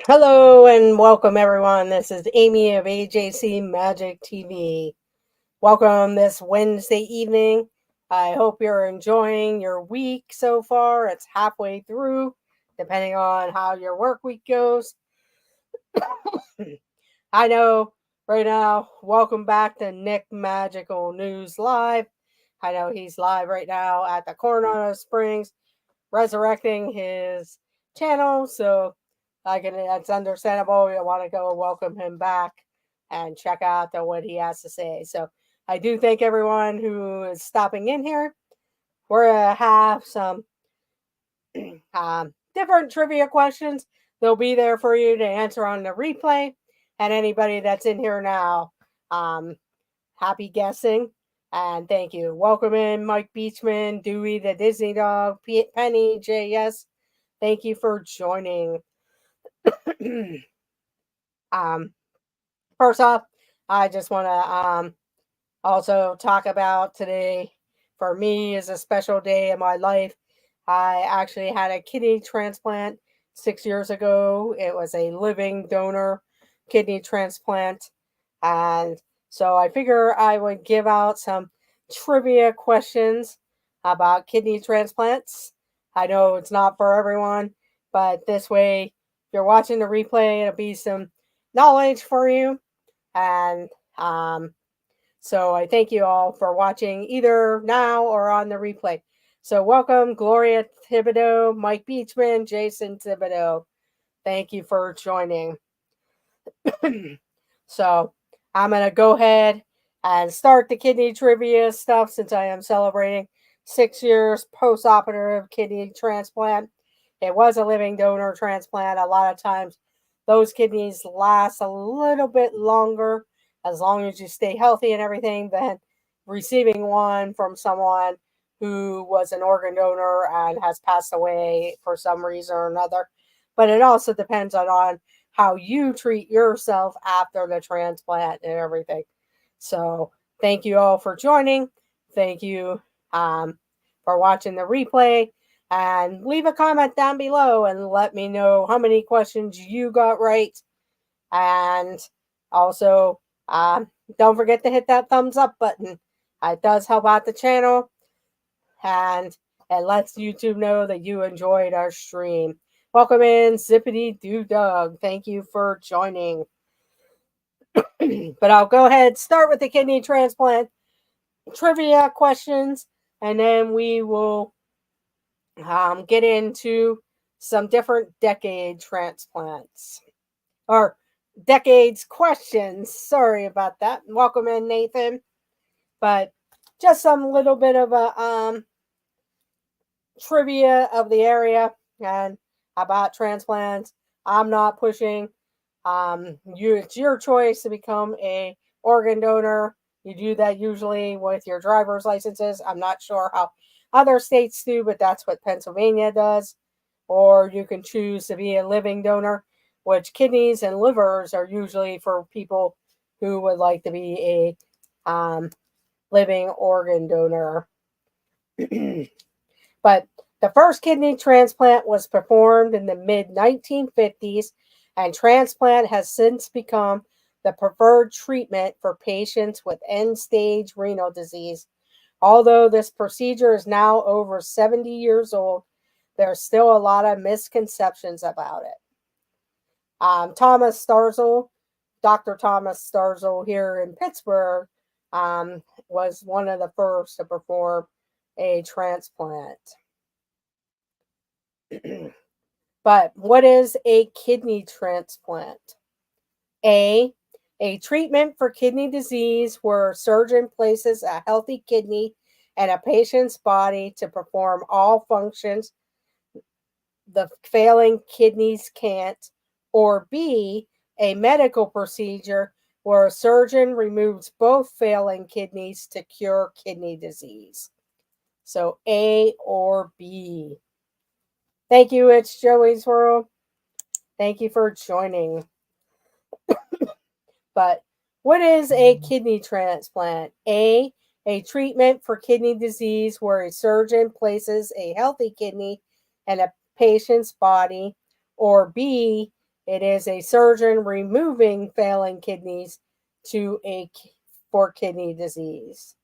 Hello and welcome everyone. This is Amy of AJC Magic TV. Welcome this Wednesday evening. I hope you're enjoying your week so far. It's halfway through, depending on how your work week goes. I know right now, welcome back to Nick Magical News Live. I know he's live right now at the Coronado Springs, resurrecting his channel. So it's understandable. You want to go welcome him back and check out what he has to say. So I do thank everyone who is stopping in here. We're gonna have some different trivia questions. They'll be there for you to answer on the replay. And anybody that's in here now, happy guessing. And thank you. Welcome in Mike Beachman, Dewey the Disney Dog, Penny, JS. Thank you for joining. First off, I just want to also talk about today. For me, is a special day in my life. I actually had a kidney transplant 6 years ago. It was a living donor kidney transplant, and so I figure I would give out some trivia questions about kidney transplants. I know it's not for everyone, but this way, if you're watching the replay, it'll be some knowledge for you. And so I thank you all for watching either now or on the replay. So welcome, Gloria Thibodeau, Mike Beachman, Jason Thibodeau. Thank you for joining. So I'm going to go ahead and start the kidney trivia stuff since I am celebrating 6 years post-operative kidney transplant. It was a living donor transplant. A lot of times those kidneys last a little bit longer as long as you stay healthy and everything than receiving one from someone who was an organ donor and has passed away for some reason or another. But it also depends on how you treat yourself after the transplant and everything. So thank you all for joining. Thank you for watching the replay. And leave a comment down below and let me know how many questions you got right. And also, don't forget to hit that thumbs up button. It does help out the channel. And it lets YouTube know that you enjoyed our stream. Welcome in, Zippity Doo Dog. Thank you for joining. But I'll go ahead, start with the kidney transplant trivia questions, and then we will get into some different decade transplants. Or decades questions. Sorry about that. Welcome in, Nathan. But just some little bit of a trivia of the area and about transplants. I'm not pushing. It's your choice to become a organ donor. You do that usually with your driver's licenses. I'm not sure how other states do, but that's what Pennsylvania does. Or you can choose to be a living donor, which kidneys and livers are usually for people who would like to be a living organ donor. But the first kidney transplant was performed in the mid-1950s, and transplant has since become the preferred treatment for patients with end-stage renal disease. Although this procedure is now over 70 years old, there's still a lot of misconceptions about it. Thomas Starzl, Dr. Thomas Starzl here in Pittsburgh, was one of the first to perform a transplant. But what is a kidney transplant? A treatment for kidney disease where a surgeon places a healthy kidney in a patient's body to perform all functions the failing kidneys can't. Or B, a medical procedure where a surgeon removes both failing kidneys to cure kidney disease. So A or B. Thank you, it's Joey's World. Thank you for joining. But what is a kidney transplant? A treatment for kidney disease where a surgeon places a healthy kidney in a patient's body. Or B, It is a surgeon removing failing kidneys to a for kidney disease.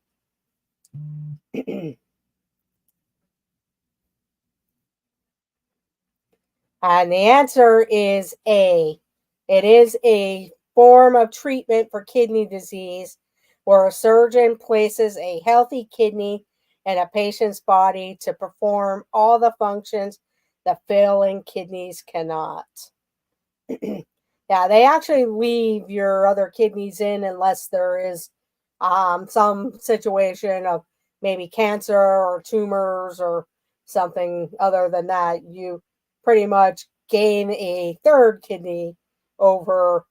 And the answer is A. It is a form of treatment for kidney disease where a surgeon places a healthy kidney in a patient's body to perform all the functions that failing kidneys cannot. Yeah, they actually leave your other kidneys in unless there is some situation of maybe cancer or tumors or something. Other than that, you pretty much gain a third kidney over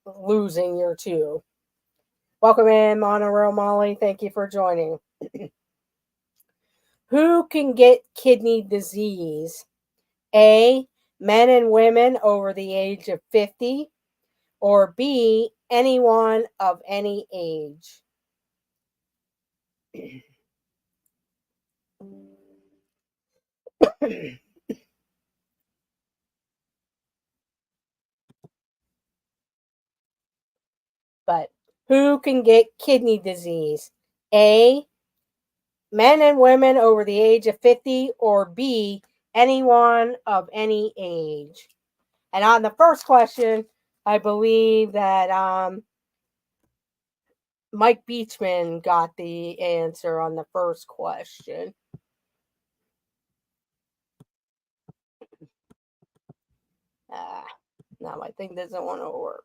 losing your two. Welcome in, Monorail Molly. Thank you for joining. Who can get kidney disease? A. Men and women over the age of 50. Or B. Anyone of any age. But who can get kidney disease? A. Men and women over the age of 50, or B. Anyone of any age. And on the first question, I believe that Mike Beachman got the answer on the first question. Now my thing doesn't want to work.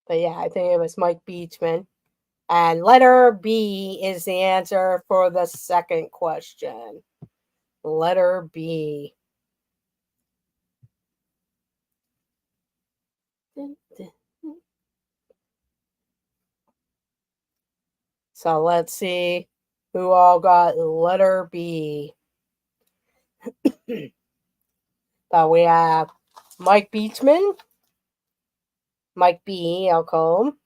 But yeah, I think it was Mike Beachman. And letter B is the answer for the second question. Letter B. So let's see who all got letter B. So we have Mike Beachman, Mike B, I'll call him.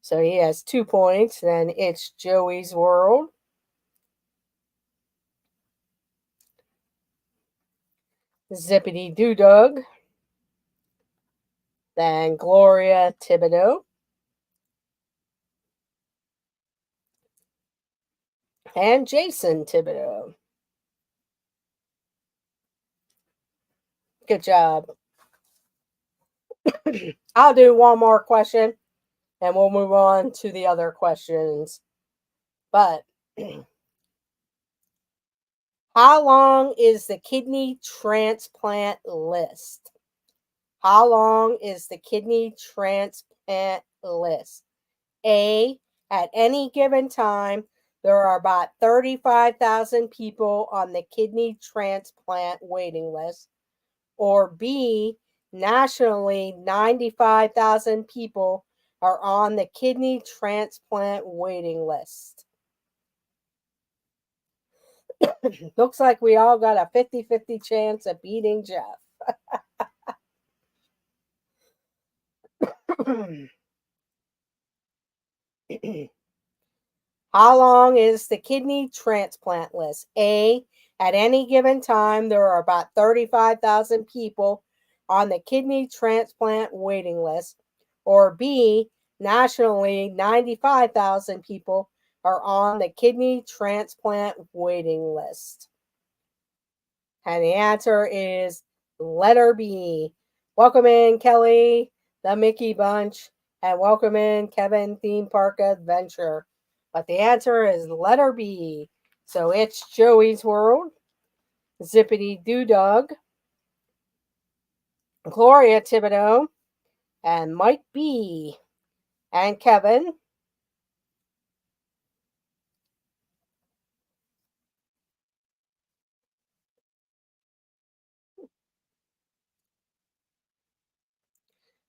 So he has 2 points. Then it's Joey's World. Zippity Doo Dug. Then Gloria Thibodeau. And Jason Thibodeau. Good job. I'll do one more question and we'll move on to the other questions. But how long is the kidney transplant list? How long is the kidney transplant list? A, at any given time, there are about 35,000 people on the kidney transplant waiting list. Or B, nationally, 95,000 people are on the kidney transplant waiting list. Looks like we all got a 50-50 chance of beating Jeff. How long is the kidney transplant list? A, at any given time, there are about 35,000 people on the kidney transplant waiting list. Or B, nationally, 95,000 people are on the kidney transplant waiting list. And the answer is letter B. Welcome in, Kelly, the Mickey Bunch, and welcome in, Kevin, Theme Park Adventure. But the answer is letter B. So it's Joey's World, Zippity Doo Dug, Gloria Thibodeau, and Mike B. And Kevin.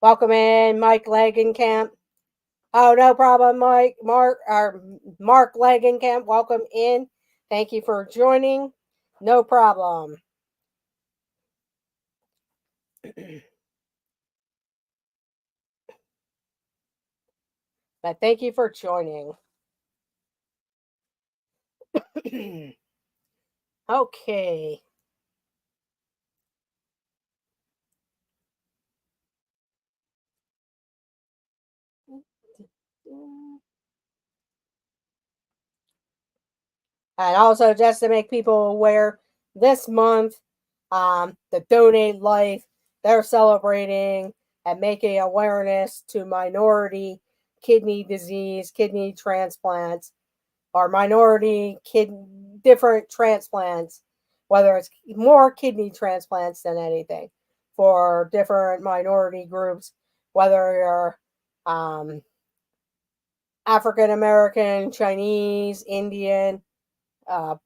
Welcome in, Mike Langenkamp. Oh, no problem, Mike. Mark Langenkamp, welcome in. Thank you for joining. No problem. But thank you for joining. Okay. And also, just to make people aware, this month, the Donate Life, they're celebrating and making awareness to minority kidney disease, kidney transplants, or minority different transplants, whether it's more kidney transplants than anything for different minority groups, whether you're um, African American, Chinese, Indian. Uh,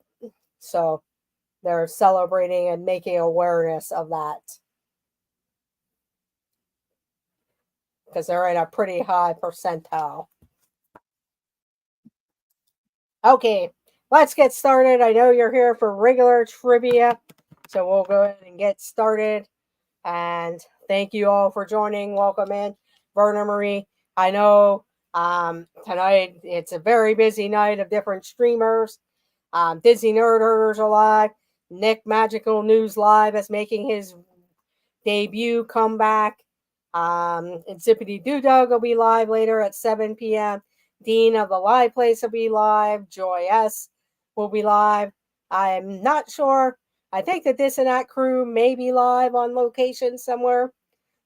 so they're celebrating and making awareness of that because they're in a pretty high percentile. Okay, let's get started. I know you're here for regular trivia, so we'll go ahead and get started. And thank you all for joining. Welcome in, Verna Marie. I know tonight it's a very busy night of different streamers. Disney Nerd Herders are live. Nick Magical News Live is making his debut comeback. And Zippity Doo Dug will be live later at 7 p.m. Dean of the Live Place will be live. Joy S will be live. I'm not sure. I think that this and that crew may be live on location somewhere.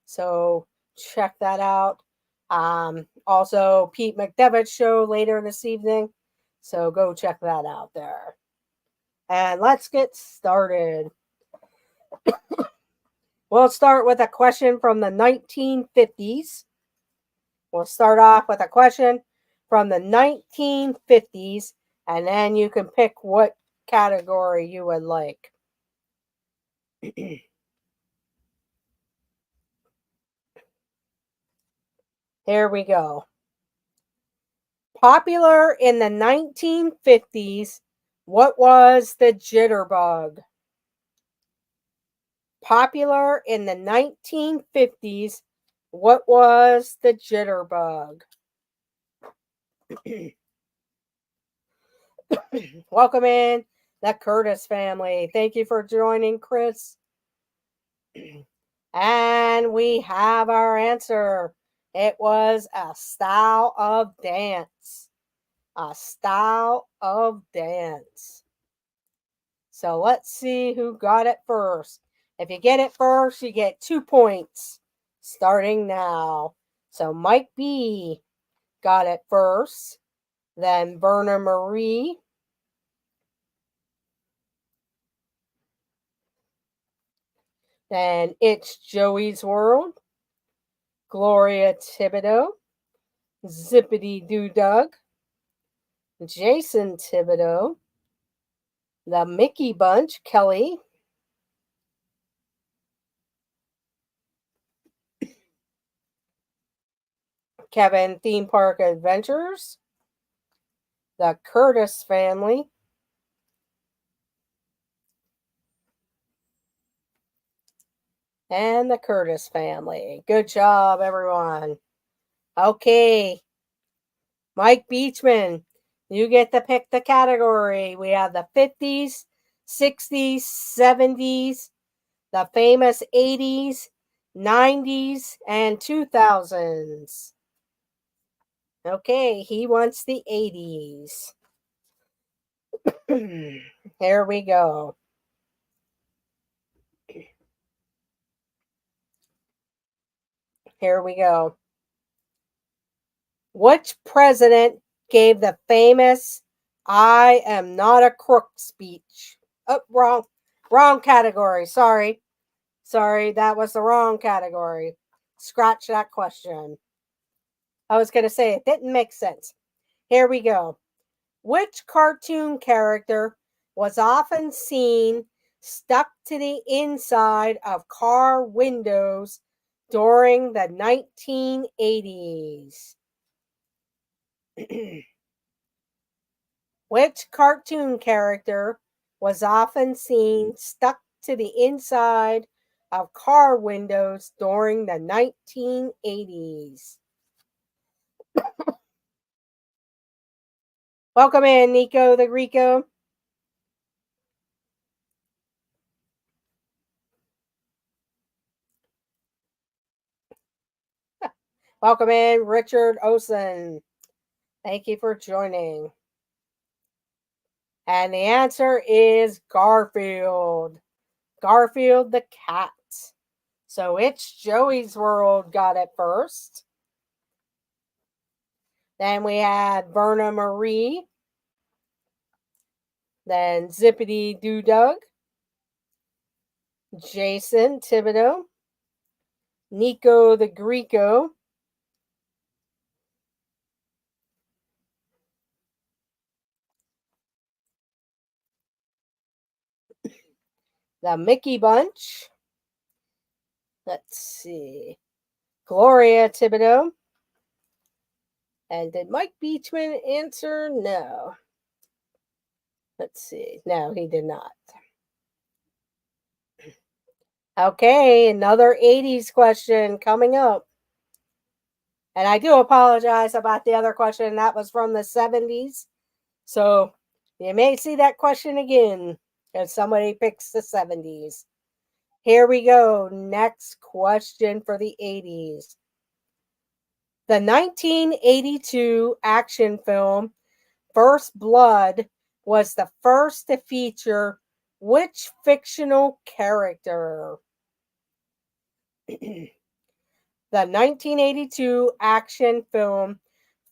So check that out. Also, Pete McDevitt's show later this evening. So go check that out there. And let's get started. We'll start with a question from the 1950s. We'll start off with a question from the 1950s, and then you can pick what category you would like. Here we go. Popular in the 1950s, what was the jitterbug? Popular in the 1950s, what was the jitterbug? Welcome in the Curtis family. Thank you for joining, Chris. And we have our answer. It was a style of dance. A style of dance. So let's see who got it first. If you get it first, you get 2 points starting now. So Mike B got it first, then Verna Marie, then It's Joey's World, Gloria Thibodeau, Zippity Doo Dug, Jason Thibodeau, the Mickey Bunch, Kelly, Kevin Theme Park Adventures, the Curtis family, and the Curtis family. Good job, everyone. Okay, Mike Beachman, you get to pick the category. We have the 50s, 60s, 70s, the famous 80s, 90s, and 2000s. Okay, he wants the 80s. Here we go. Here we go. Which president gave the famous "I am not a crook" speech? Oh, wrong category. Sorry, that was the wrong category. Scratch that question. I was going to say it didn't make sense. Here we go. Which cartoon character was often seen stuck to the inside of car windows during the 1980s? Which cartoon character was often seen stuck to the inside of car windows during the 1980s? Welcome in, Nico the Rico. Welcome in, Richard Osen. Thank you for joining. And the answer is Garfield. Garfield the cat. So it's Joey's World got it first. Then we had Verna Marie. Then Zippity Doo Dug. Jason Thibodeau. Nico the Greco. The Mickey Bunch. Let's see. Gloria Thibodeau. And did Mike Beachman answer? No. Let's see. No, he did not. Okay, another 80s question coming up. And I do apologize about the other question. That was from the 70s. So you may see that question again if somebody picks the 70s. Here we go. Next question for the 80s. The 1982 action film First Blood was the first to feature which fictional character? The 1982 action film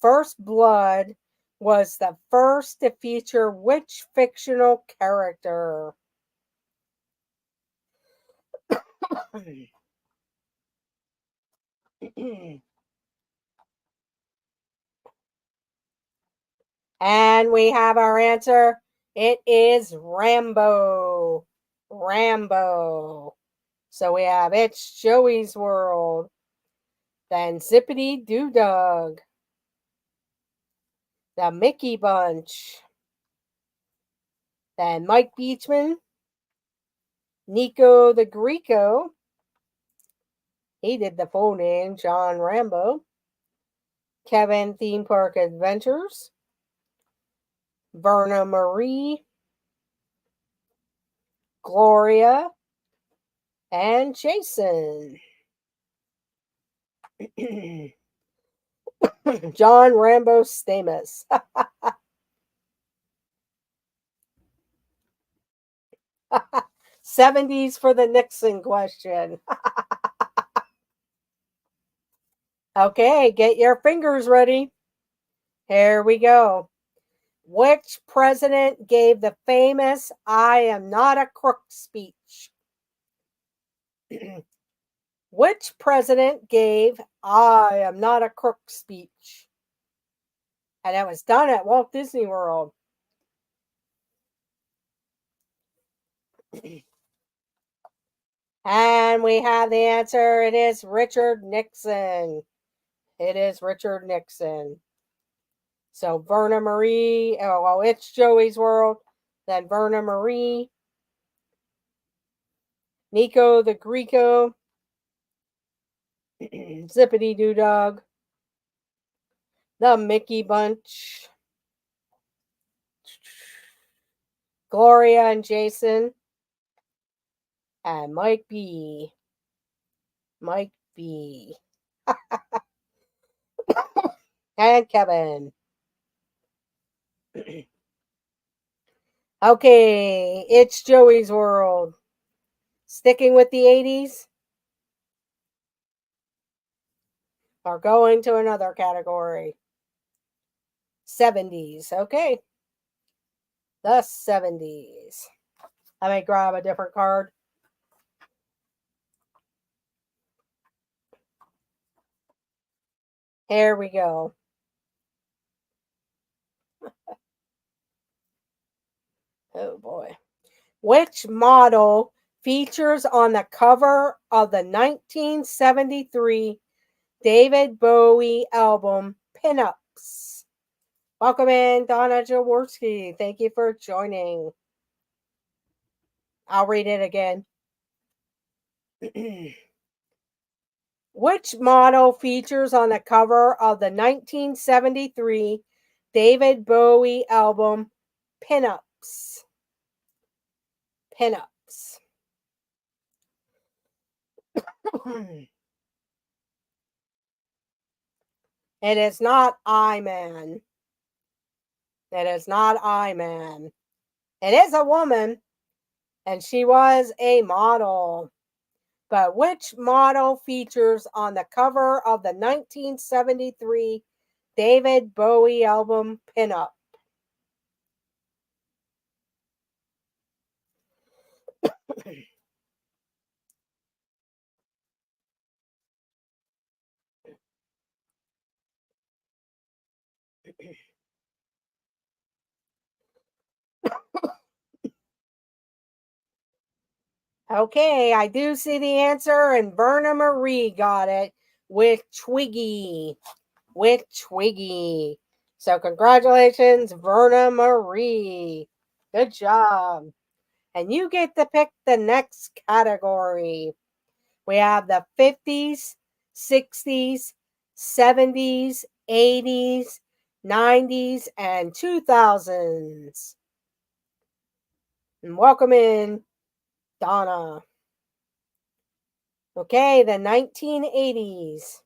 First Blood was the first to feature which fictional character? And we have our answer. It is Rambo. Rambo. So we have It's Joey's World. Then Zippity Doo Dug. The Mickey Bunch. Then Mike Beachman. Nico the Greco. He did the full name, John Rambo. Kevin Theme Park Adventures. Verna Marie. Gloria. And Jason. John Rambo Stamos. 70s for the Nixon question. Okay, get your fingers ready. Here we go. Which president gave the famous I am not a crook speech? Which president gave I am not a crook speech? And it was done at Walt Disney World. And we have the answer. It is Richard Nixon. It is Richard Nixon. So Verna Marie, oh, well, it's Joey's World. Then Verna Marie, Nico the Greco, Zippity Doo Dog, the Mickey Bunch, Gloria and Jason, and Mike B. Mike B. And Kevin. Okay, it's Joey's World. Sticking with the 80s or going to another category? 70s. Okay. The 70s. Let me grab a different card. Here we go. Oh boy. Which model features on the cover of the 1973 David Bowie album Pinups? Welcome in, Donna Jaworski. Thank you for joining. I'll read it again. Which model features on the cover of the 1973 David Bowie album Pinups? Pinups. It is not I-Man. It is not I-Man. It is a woman, and she was a model. But which model features on the cover of the 1973 David Bowie album Pinup? Okay, I do see the answer, and Verna Marie got it with Twiggy. With Twiggy. So, congratulations, Verna Marie. Good job. And you get to pick the next category. We have the 50s, 60s, 70s, 80s, 90s, and 2000s. And welcome in, Donna. Okay, the 1980s.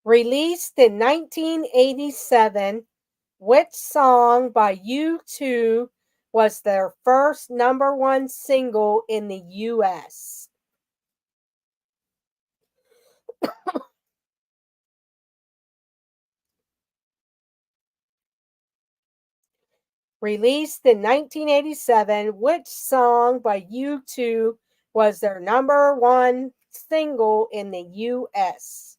Released in 1987, which song by U2 was their first number one single in the US? Released in 1987, which song by U2 was their number one single in the US?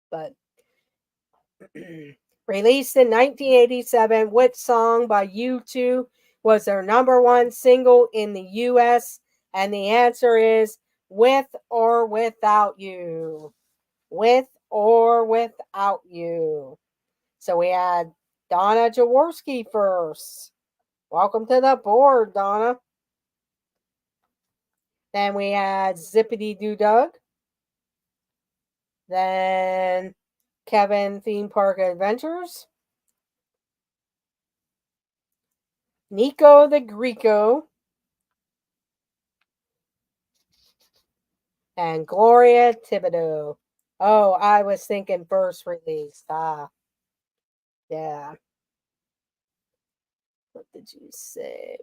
But released in 1987, which song by U2 was their number one single in the US? And the answer is With or Without You. With or Without You. So we had Donna Jaworski first. Welcome to the board, Donna. Then we had Zippity Doo Dug. Then Kevin Theme Park Adventures. Nico the Greco. And Gloria Thibodeau. Oh, I was thinking first release. Yeah. What did you say?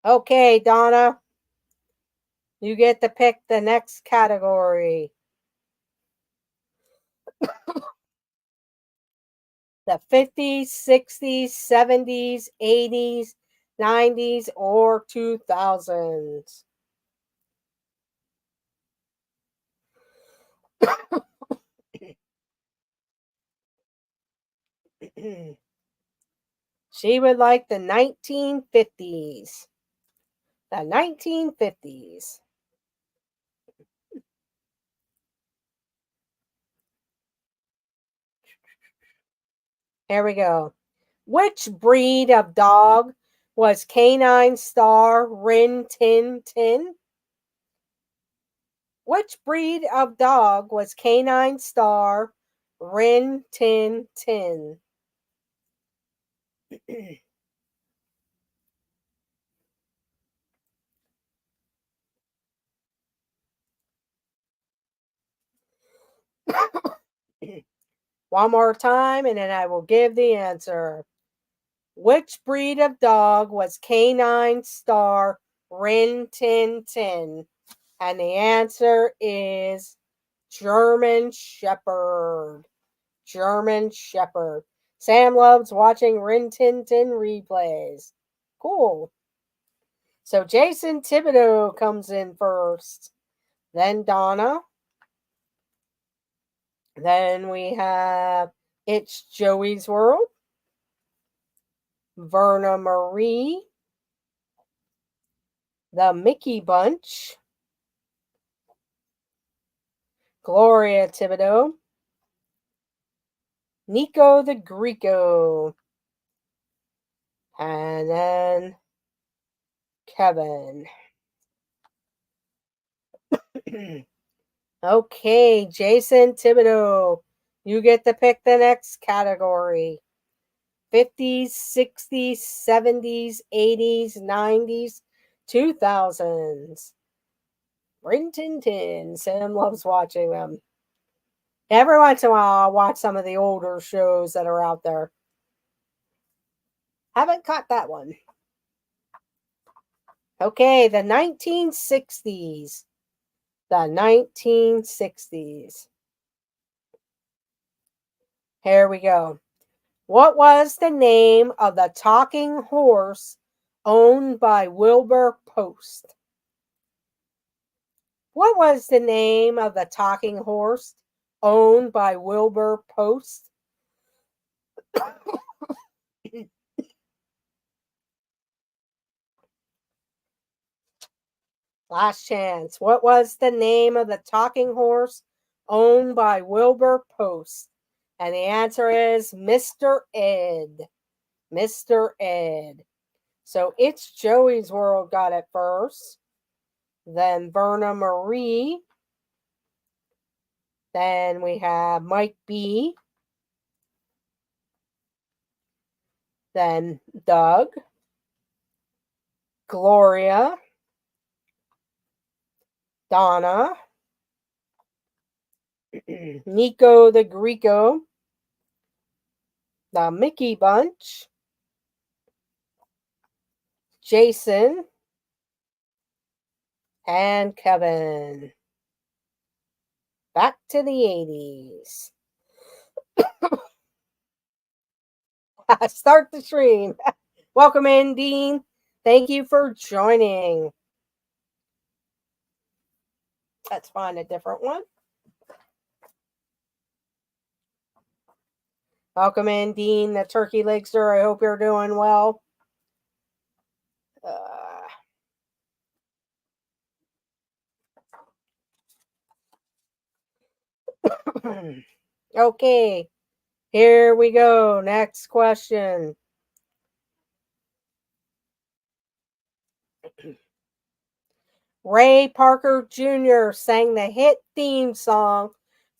Okay, Donna. You get to pick the next category. The 50s, 60s, 70s, 80s, 90s, or 2000s. She would like the 1950s. The 1950s. Here we go. Which breed of dog was canine star Rin Tin Tin? Which breed of dog was canine star Rin Tin Tin? One more time, and then I will give the answer. Which breed of dog was canine star Rin Tin Tin? And the answer is German Shepherd. German Shepherd. Sam loves watching Rin Tin Tin replays. Cool. So Jason Thibodeau comes in first. Then Donna. Then we have It's Joey's World. Verna Marie. The Mickey Bunch. Gloria Thibodeau. Nico the Greco. And then Kevin. Okay, Jason Thibodeau, you get to pick the next category. 50s, 60s, 70s, 80s, 90s, 2000s. Rin Tin Tin. Sam loves watching them. Every once in a while, I'll watch some of the older shows that are out there. Haven't caught that one. Okay, the 1960s. The 1960s. Here we go. What was the name of the talking horse owned by Wilbur Post? What was the name of the talking horse owned by Wilbur Post? Last chance. What was the name of the talking horse owned by Wilbur Post? And the answer is Mr. Ed. Mr. Ed. So It's Joey's World got it first. Then Verna Marie. Then we have Mike B. Then Doug. Gloria. Donna. Nico the Greco. The Mickey Bunch. Jason. And Kevin. Back to the 80s. Start the stream. Welcome in, Dean. Thank you for joining. Let's find a different one. Welcome in, Dean, the turkey legster. I hope you're doing well. Okay, here we go. Next question. Ray Parker Jr. sang the hit theme song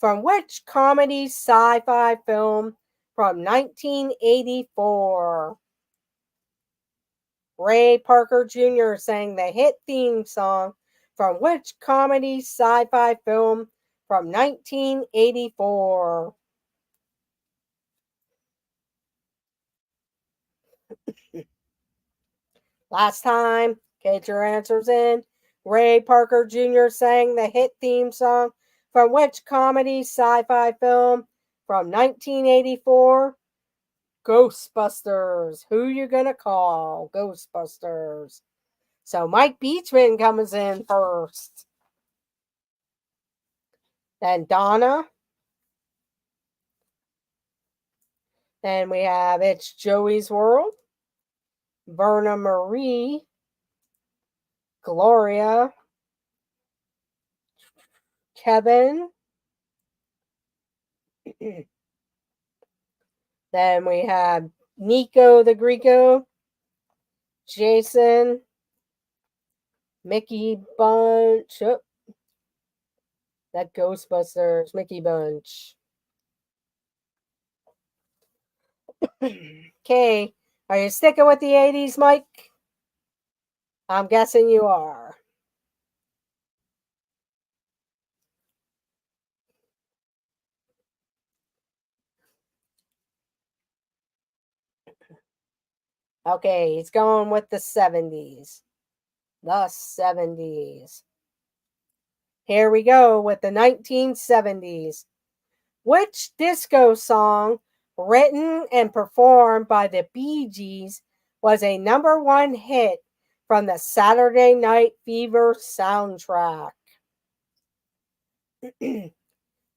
from which comedy sci-fi film from 1984? Ray Parker Jr. sang the hit theme song from which comedy sci-fi film from 1984? Last time, get your answers in. Ray Parker Jr. sang the hit theme song from which comedy sci-fi film from 1984? Ghostbusters. Who you gonna call? Ghostbusters. So Mike Beachman comes in first. Then Donna. Then we have It's Joey's World. Verna Marie. Gloria. Kevin. Then we have Nico the Greco. Jason. Mickey Bunch. Oh, that Ghostbusters Mickey Bunch. Okay. Are you sticking with the 80s, Mike? I'm guessing you are. Okay, he's going with the 70s. The 70s. Here we go with the 1970s. Which disco song, written and performed by the Bee Gees, was a #1 hit from the Saturday Night Fever soundtrack?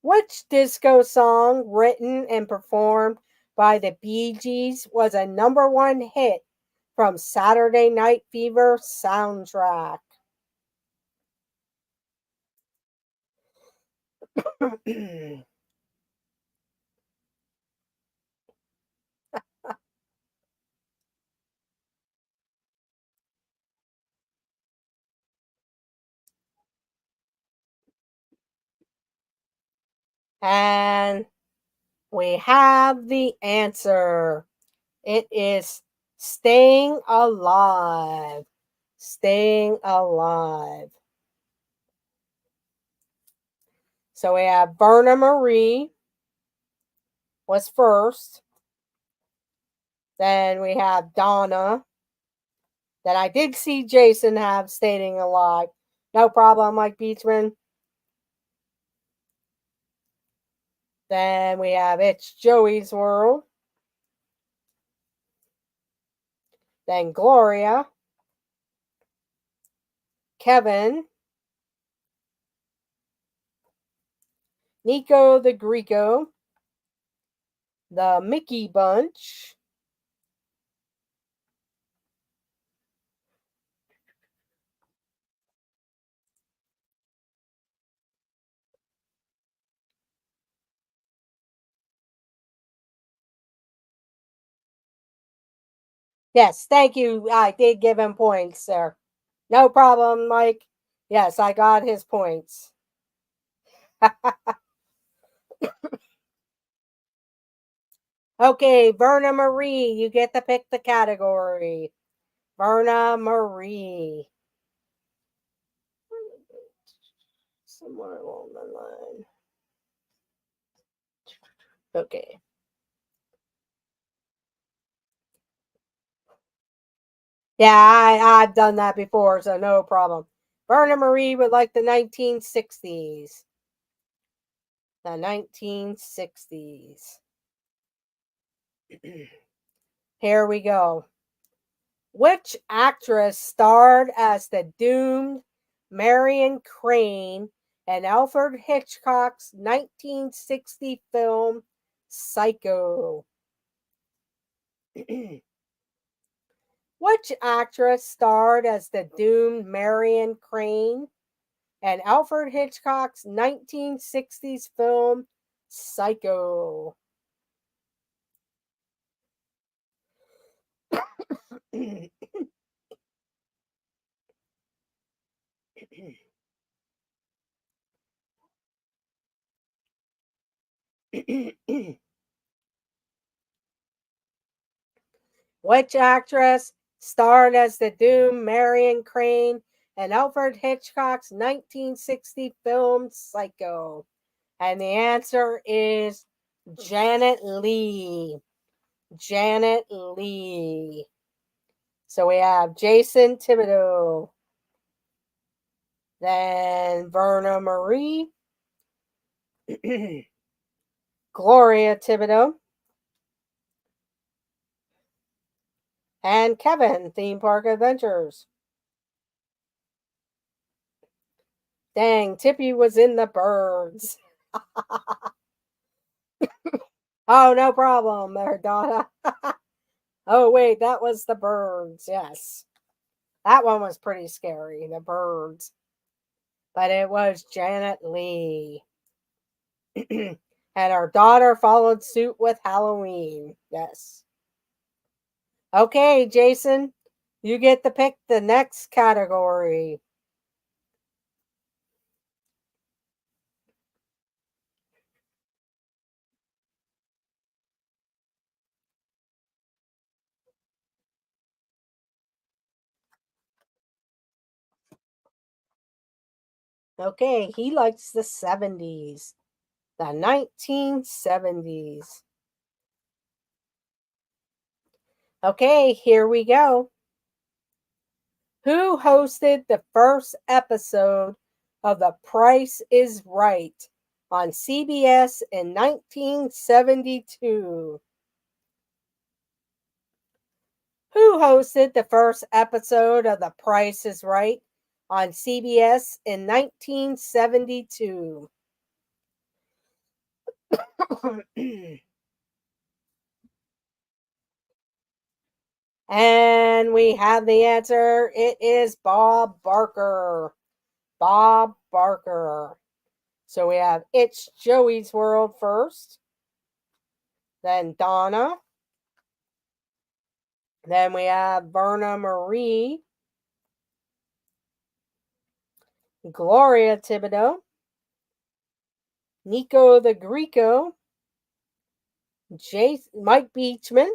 Which disco song, written and performed by the Bee Gees, was a #1 hit from Saturday Night Fever soundtrack? And we have the answer. It is staying alive. Staying alive. So we have Verna Marie was first. Then we have Donna. Then I did see Jason have staying alive. No problem, Mike Beachman. Then we have It's Joey's World. Then Gloria. Kevin. Nico the Greco. The Mickey Bunch. Yes, thank you. I did give him points, sir. No problem, Mike. Yes, I got his points. Okay, Verna Marie, you get to pick the category. Verna Marie. Somewhere along the line. Okay. Yeah, I've done that before, so no problem. Verna Marie would like the 1960s. The 1960s. Here we go. Which actress starred as the doomed Marion Crane in Alfred Hitchcock's 1960 film Psycho? Which actress starred as the doomed Marion Crane in Alfred Hitchcock's 1960s film Psycho? Which actress starred as the doomed Marion Crane in Alfred Hitchcock's 1960 film Psycho? And the answer is Janet Leigh. Janet Leigh. So we have Jason Thibodeau, then Verna Marie, Gloria Thibodeau, and Kevin, Theme Park Adventures. Dang, Tippy was in the birds. Oh, no problem there, Donna. Oh, wait, that was the birds. Yes. That one was pretty scary, the birds. But it was Janet Leigh. And our daughter followed suit with Halloween. Yes. Okay, Jason, you get to pick the next category. Okay, he likes the 70s, the 1970s. Okay, here we go. Who hosted the first episode of The Price is Right on CBS in 1972? Who hosted the first episode of The Price is Right on CBS in 1972? And we have the answer. It is Bob Barker. Bob Barker. So we have It's Joey's World first, then Donna, then we have Verna Marie, Gloria Thibodeau, Nico the Greco, Mike Beachman,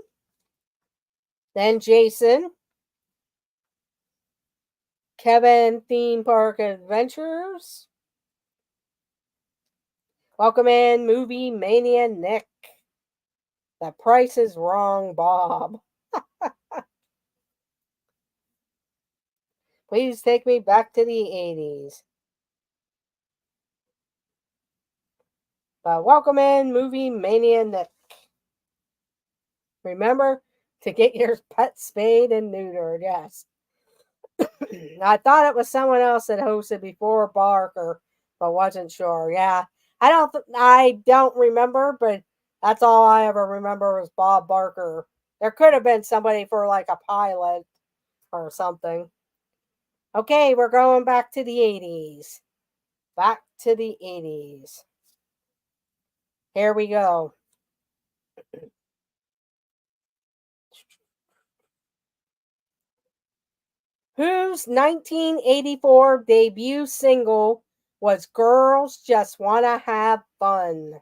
then Jason, Kevin Theme Park Adventures. Welcome in, Movie Mania Nick. The Price is Wrong, Bob. Please take me back to the 80s. But welcome in, Movie Mania Nick. Remember to get your pet spayed and neutered, yes. I thought it was someone else that hosted before Barker, but wasn't sure. Yeah, I don't remember, but that's all I ever remember was Bob Barker. There could have been somebody for like a pilot or something. Okay, we're going back to the 80s. Back to the 80s. Here we go. Whose 1984 debut single was Girls Just Wanna Have Fun?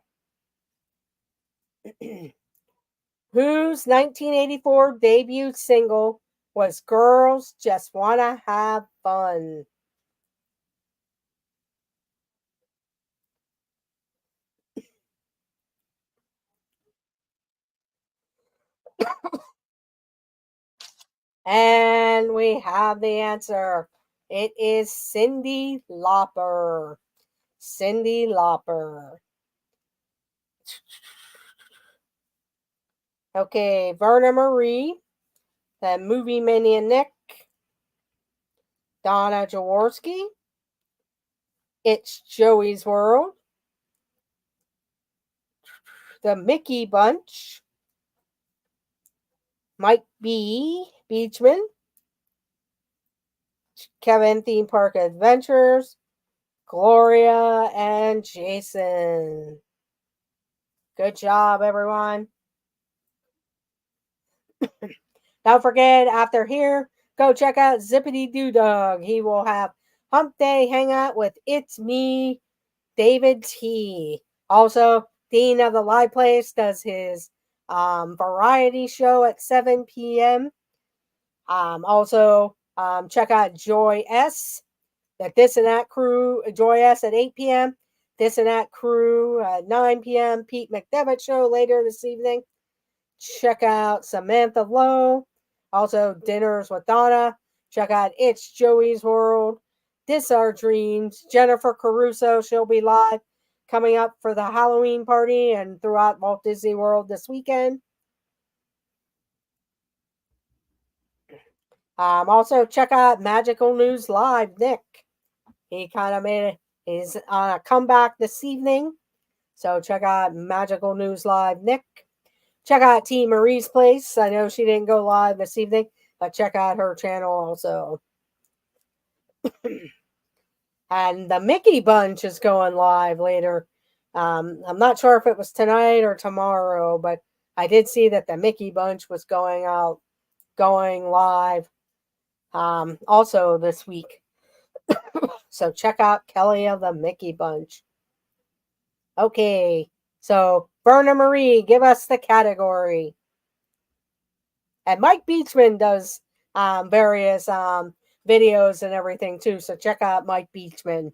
Whose 1984 debut single was Girls Just Wanna Have Fun? And we have the answer. It is Cyndi Lauper. Cyndi Lauper. Okay, Verna Marie, then Movie Mania Nick, Donna Jaworski, It's Joey's World, the Mickey Bunch, Mike Beachman, Kevin Theme Park Adventures, Gloria, and Jason. Good job, everyone. Don't forget, after here, go check out Zippity Doo Dog. He will have Hump Day Hangout with It's Me, David T. Also, Dean of the Live Place does his variety show at 7 p.m. Also, check out Joy S. The This and That Crew, Joy S at 8 p.m. This and That Crew at 9 p.m. Pete McDevitt show later this evening. Check out Samantha Lowe. Also, Dinners with Donna. Check out It's Joey's World. This Our Dreams. Jennifer Caruso, she'll be live coming up for the Halloween party and throughout Walt Disney World this weekend. Also, check out Magical News Live, Nick. He kind of he's on a comeback this evening. So check out Magical News Live, Nick. Check out T. Marie's Place. I know she didn't go live this evening, but check out her channel also. And the Mickey Bunch is going live later. I'm not sure if it was tonight or tomorrow, but I did see that the Mickey Bunch was going live also this week. So check out Kelly of the Mickey Bunch. Okay, so Verna Marie, give us the category. And Mike Beachman does various videos and everything too, so check out Mike Beachman.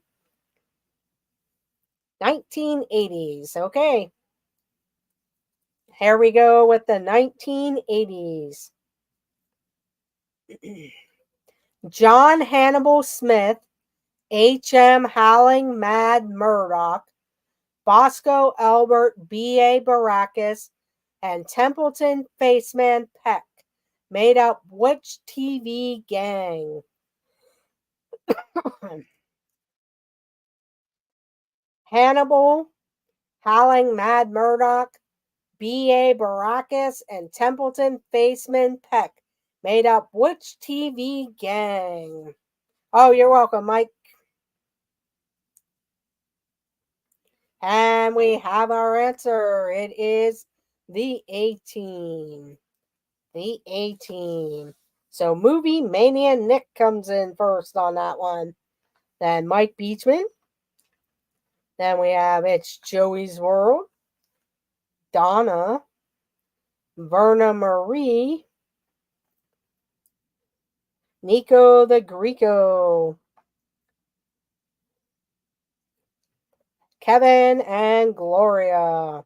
1980s, okay. Here we go with the 1980s. John Hannibal Smith, H.M. Howling Mad Murdoch, Bosco Albert B.A. Baracus, and Templeton Faceman Peck made up which TV gang? Hannibal, Howling Mad Murdoch, B.A. Baracus, and Templeton Faceman Peck made up which TV gang? Oh, you're welcome, Mike. And we have our answer. It is the A-Team. The A-Team. So Movie Mania Nick comes in first on that one. Then Mike Beachman. Then we have It's Joey's World, Donna, Verna Marie, Nico the Greco, Kevin, and Gloria.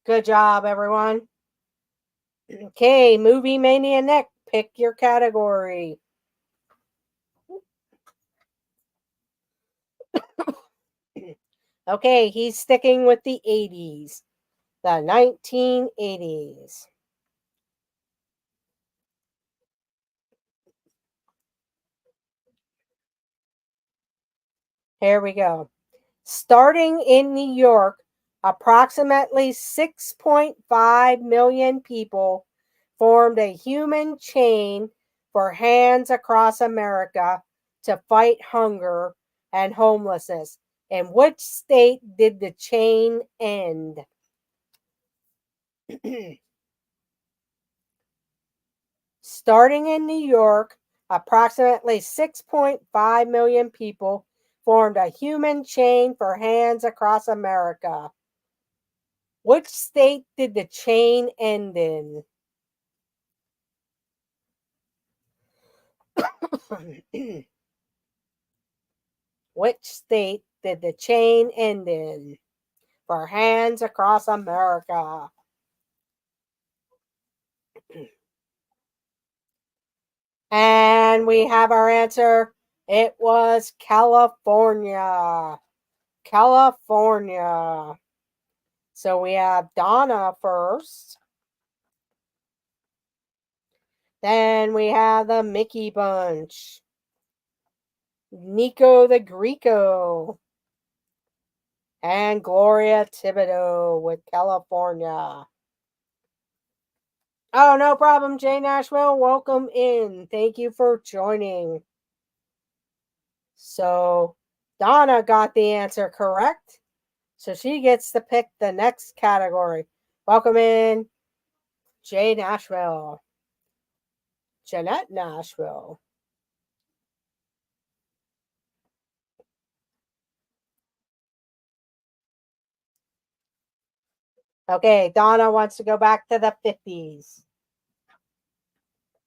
Good job, everyone. Okay, Movie Mania Nick, pick your category. Okay, he's sticking with the 80s, the 1980s. Here we go. Starting in New York, approximately 6.5 million people formed a human chain for Hands Across America to fight hunger and homelessness. In which state did the chain end? Starting in New York, approximately 6.5 million people formed a human chain for Hands Across America. Which state did the chain end in? Which state did the chain end in for Hands Across America? And we have our answer. It was California. California. So we have Donna first. Then we have the Mickey Bunch. Nico the Greco. And Gloria Thibodeau with California. Oh, no problem, Jay Nashville. Welcome in. Thank you for joining. So, Donna got the answer correct. So she gets to pick the next category. Welcome in, Jay Nashville. Jeanette Nashville. Okay, Donna wants to go back to the 50s.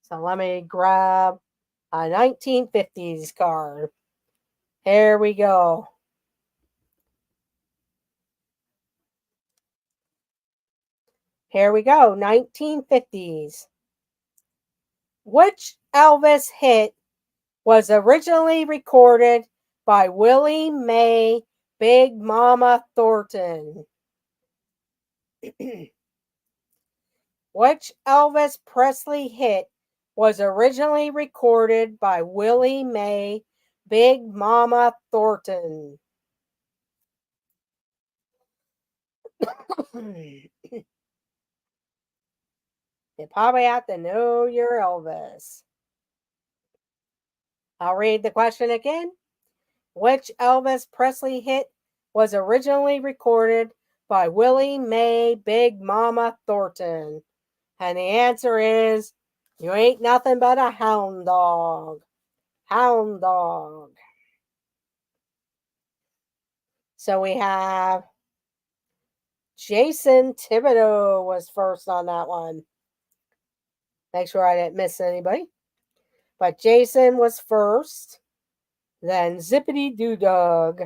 So let me grab a 1950s card. Here we go. Here we go, 1950s. Which Elvis hit was originally recorded by Willie Mae Big Mama Thornton? Which Elvis Presley hit was originally recorded by Willie Mae Big Mama Thornton? You probably have to know your Elvis. I'll read the question again. Which Elvis Presley hit was originally recorded by Willie Mae Big Mama Thornton? And the answer is, You Ain't Nothing But a Hound Dog. Hound Dog. So we have Jason Thibodeau was first on that one. Make sure I didn't miss anybody. But Jason was first. Then Zippity Doo Dog.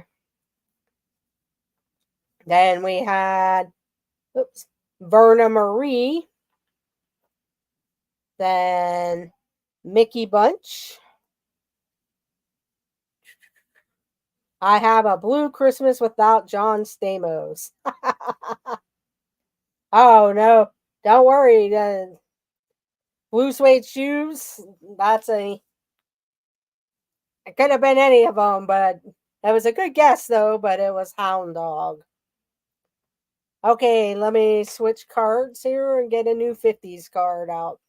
Then we had Verna Marie. Then Mickey Bunch. I Have a Blue Christmas Without John Stamos. Oh, no. Don't worry. The Blue Suede Shoes. It could have been any of them, but it was a good guess, though, but it was Hound Dog. Okay, let me switch cards here and get a new 50s card out.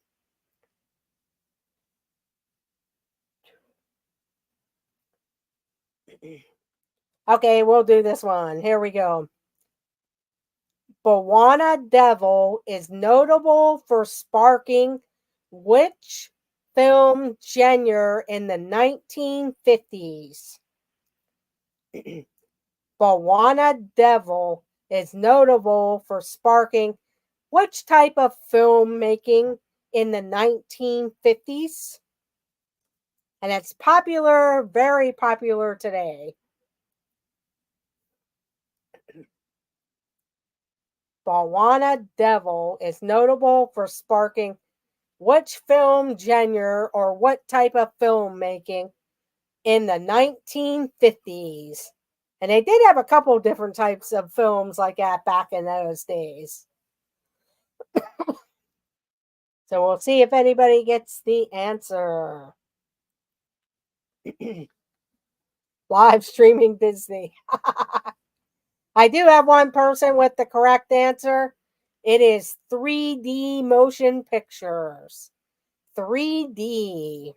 Okay, we'll do this one. Here we go. Bawana Devil is notable for sparking which film genre in the 1950s? Bawana Devil is notable for sparking which type of filmmaking in the 1950s? And it's popular, very popular today. Bawana Devil is notable for sparking which film genre or what type of filmmaking in the 1950s? And they did have a couple different types of films like that back in those days. So we'll see if anybody gets the answer. Live streaming Disney. I do have one person with the correct answer. It is 3D motion pictures. 3D.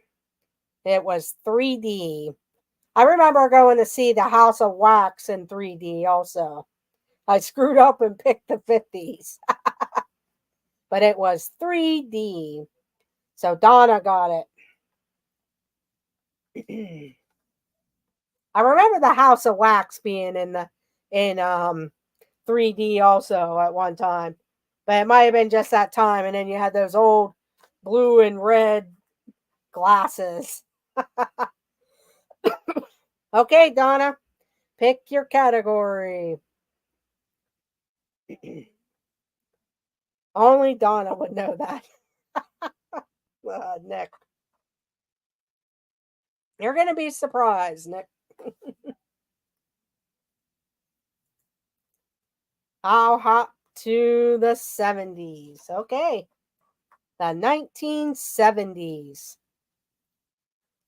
It was 3D. I remember going to see The House of Wax in 3D also. I screwed up and picked the 50s. But it was 3D. So Donna got it. I remember The House of Wax being in 3D also at one time. But it might have been just that time, and then you had those old blue and red glasses. Okay, Donna, pick your category. Only Donna would know that. Nick. You're going to be surprised, Nick. I'll hop to the 70s. Okay. The 1970s.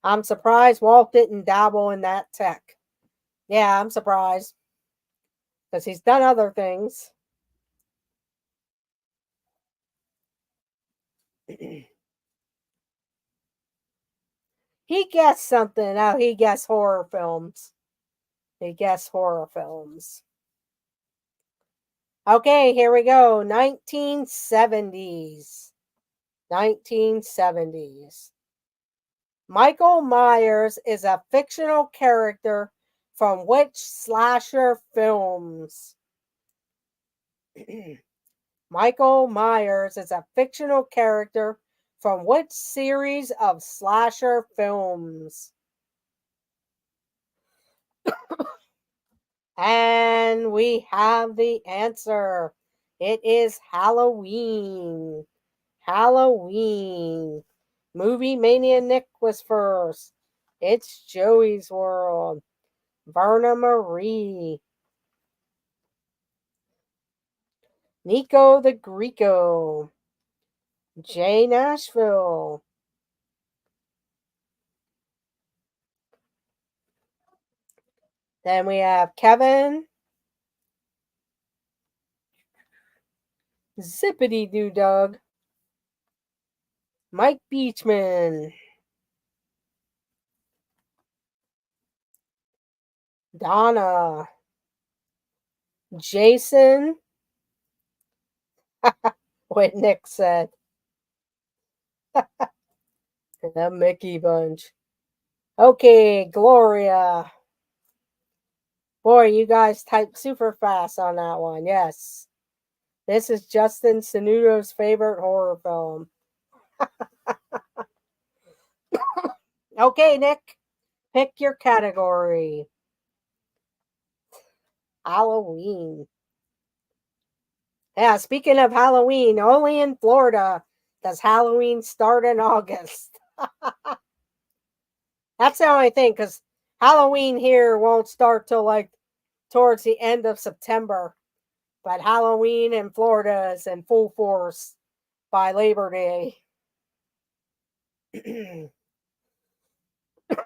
I'm surprised Walt didn't dabble in that tech. Yeah, I'm surprised. Because he's done other things. He guessed something. Oh, he guessed horror films. He guessed horror films. Okay, here we go. 1970s. 1970s. Michael Myers is a fictional character from which slasher films? Michael Myers is a fictional character from which series of slasher films? And we have the answer. It is Halloween. Halloween. Movie Mania Nick was first. It's Joey's World. Verna Marie. Nico the Greco. Jay Nashville. Then we have Kevin. Zippity Doo Dug. Mike Beachman. Donna. Jason. What Nick said. The Mickey Bunch. Okay, Gloria. Boy, you guys typed super fast on that one. Yes. This is Justin Sanudo's favorite horror film. Okay, Nick, pick your category. Halloween. Yeah, speaking of Halloween, only in Florida does Halloween start in August. That's the only thing, because Halloween here won't start till like towards the end of September. But Halloween in Florida is in full force by Labor Day.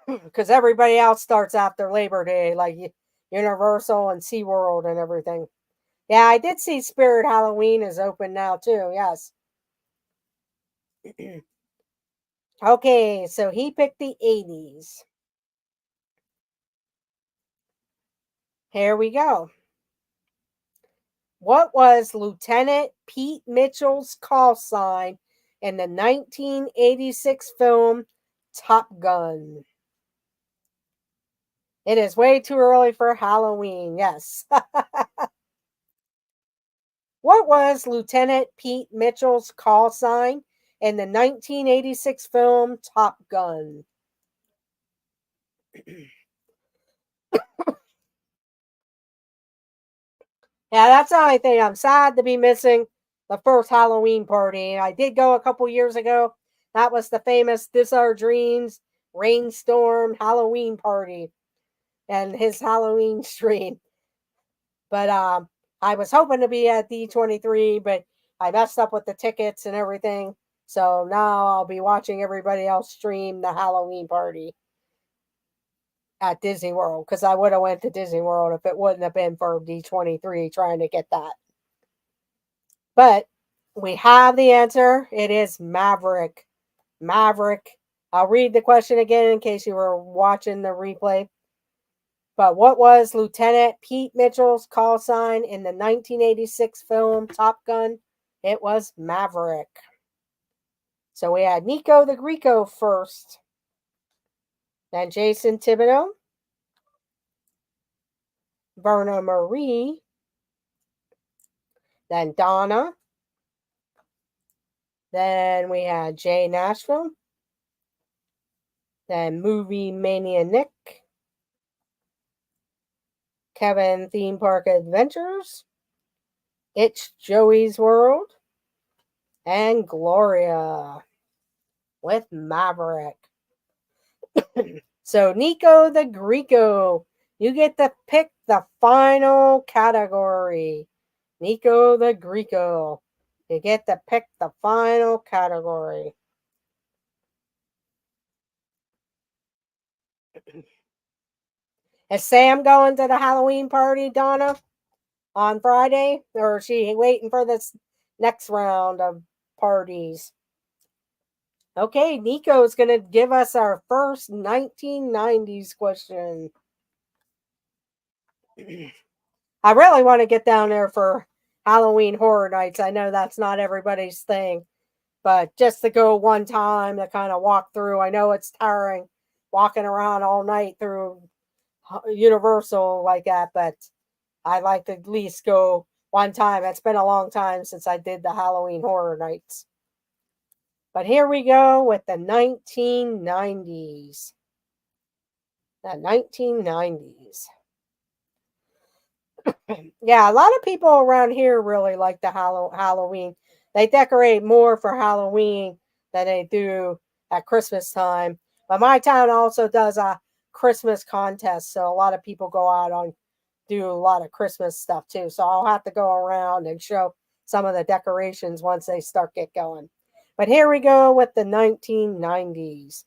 Because everybody else starts after Labor Day, like Universal and SeaWorld and everything. Yeah, I did see Spirit Halloween is open now too. Yes. Okay, so he picked the 80s. Here we go. What was Lieutenant Pete Mitchell's call sign in the 1986 film Top Gun? It is way too early for Halloween, yes. What was Lieutenant Pete Mitchell's call sign in the 1986 film Top Gun? Yeah, that's the only thing. I'm sad to be missing the first Halloween party. I did go a couple years ago. That was the famous This Our Dreams Rainstorm Halloween party and his Halloween stream. But I was hoping to be at D23, but I messed up with the tickets and everything. So now I'll be watching everybody else stream the Halloween party at Disney World because I would have went to Disney World if it wouldn't have been for D23 trying to get that. But we have the answer. It is Maverick. Maverick. I'll read the question again in case you were watching the replay. But what was Lieutenant Pete Mitchell's call sign in the 1986 film Top Gun? It was Maverick. So we had Nico the Greco first, then Jason Thibodeau, Verna Marie, then Donna, then we had Jay Nashville, then Movie Mania Nick, Kevin Theme Park Adventures, It's Joey's World, and Gloria with Maverick. So, Nico the Greco, you get to pick the final category. Nico the Greco, you get to pick the final category. Is Sam going to the Halloween party, Donna, on Friday? Or is she waiting for this next round of parties? Okay, Nico's going to give us our first 1990s question. I really want to get down there for Halloween Horror Nights. I know that's not everybody's thing, but just to go one time to kind of walk through. I know it's tiring walking around all night through Universal like that, but I like to at least go one time. It's been a long time since I did the Halloween Horror Nights. But here we go with the 1990s. The 1990s. Yeah, a lot of people around here really like the Halloween. They decorate more for Halloween than they do at Christmas time. But my town also does a Christmas contest, so a lot of people go out on do a lot of Christmas stuff too. So I'll have to go around and show some of the decorations once they start get going. But here we go with the 1990s.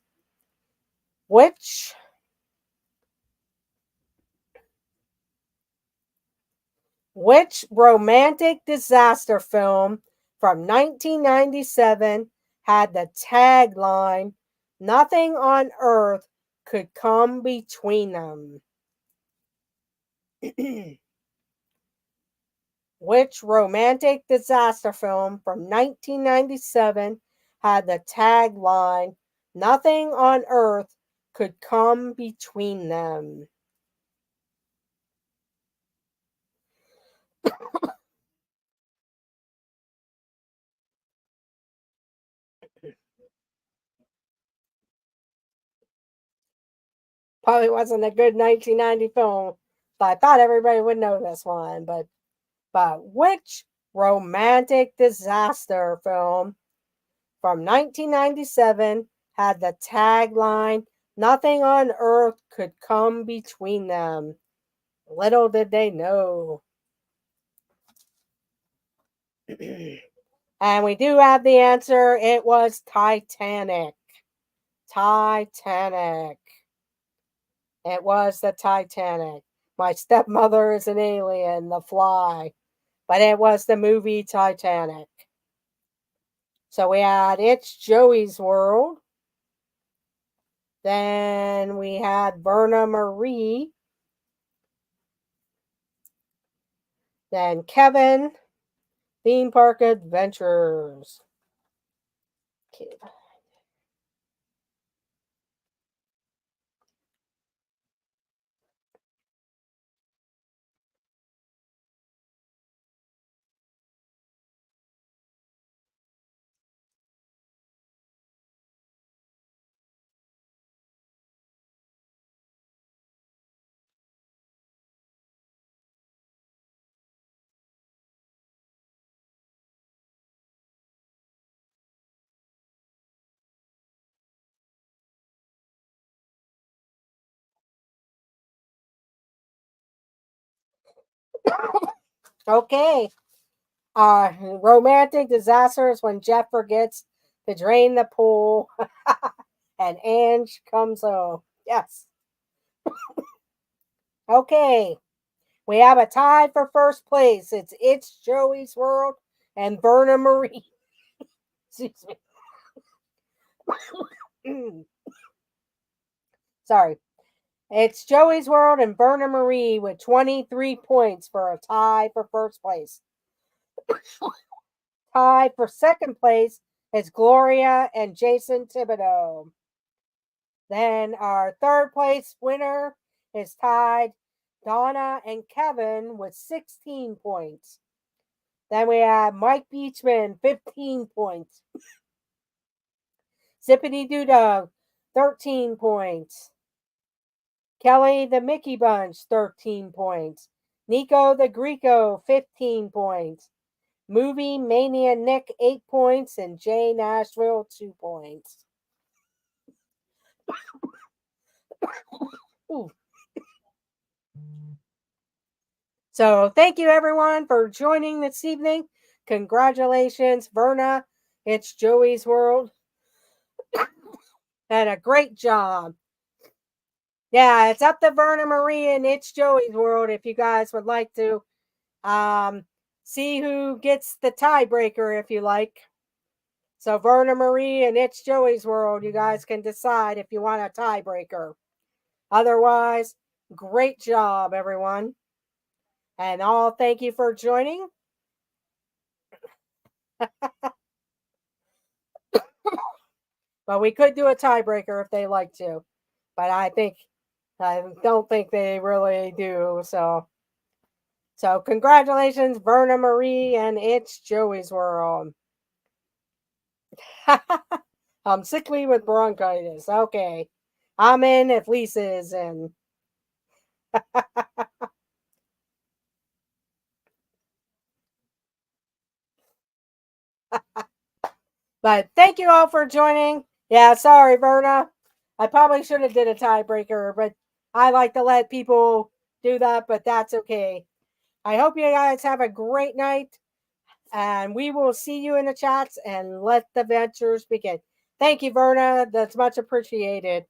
Which romantic disaster film from 1997 had the tagline, "Nothing on earth could come between them"? Which romantic disaster film from 1997 had the tagline, "Nothing on earth could come between them"? Probably wasn't a good 1990 film, but I thought everybody would know this one. But which romantic disaster film from 1997 had the tagline, "Nothing on earth could come between them"? Little did they know. And we do have the answer. It was Titanic. Titanic. It was the Titanic. My stepmother is an alien, The Fly. But it was the movie Titanic. So we had It's Joey's World. Then we had Verna Marie. Then Kevin, Theme Park Adventures. Okay. Okay. Romantic disasters when Jeff forgets to drain the pool and Ange comes home. Yes. Okay. We have a tie for first place. It's Joey's World and Verna Marie. Excuse me. Sorry. It's Joey's World and Verna Marie with 23 points for a tie for first place. Tie for second place is Gloria and Jason Thibodeau. Then our third place winner is tied Donna and Kevin with 16 points. Then we have Mike Beachman, 15 points. Zippity Doo Dog, 13 points. Kelly the Mickey Bunch, 13 points. Nico the Greco, 15 points. Movie Mania Nick, 8 points. And Jay Nashville, 2 points. Ooh. So thank you everyone for joining this evening. Congratulations, Verna. It's Joey's World. And a great job. Yeah, it's up to Verna Marie and It's Joey's World if you guys would like to see who gets the tiebreaker if you like. So Verna Marie and It's Joey's World, you guys can decide if you want a tiebreaker. Otherwise, great job, everyone. And all thank you for joining. But we could do a tiebreaker if they like to. But I don't think they really do. So congratulations, Verna Marie, and It's Joey's World. I'm sickly with bronchitis. Okay. I'm in if Lisa's in. But thank you all for joining. Yeah, sorry, Verna. I probably should have did a tiebreaker, but I like to let people do that, but that's okay. I hope you guys have a great night, and we will see you in the chats and let the ventures begin. Thank you, Verna. That's much appreciated.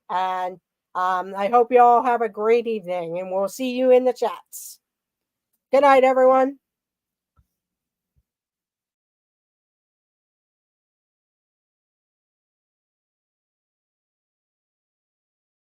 And I hope you all have a great evening, and we'll see you in the chats. Good night, everyone.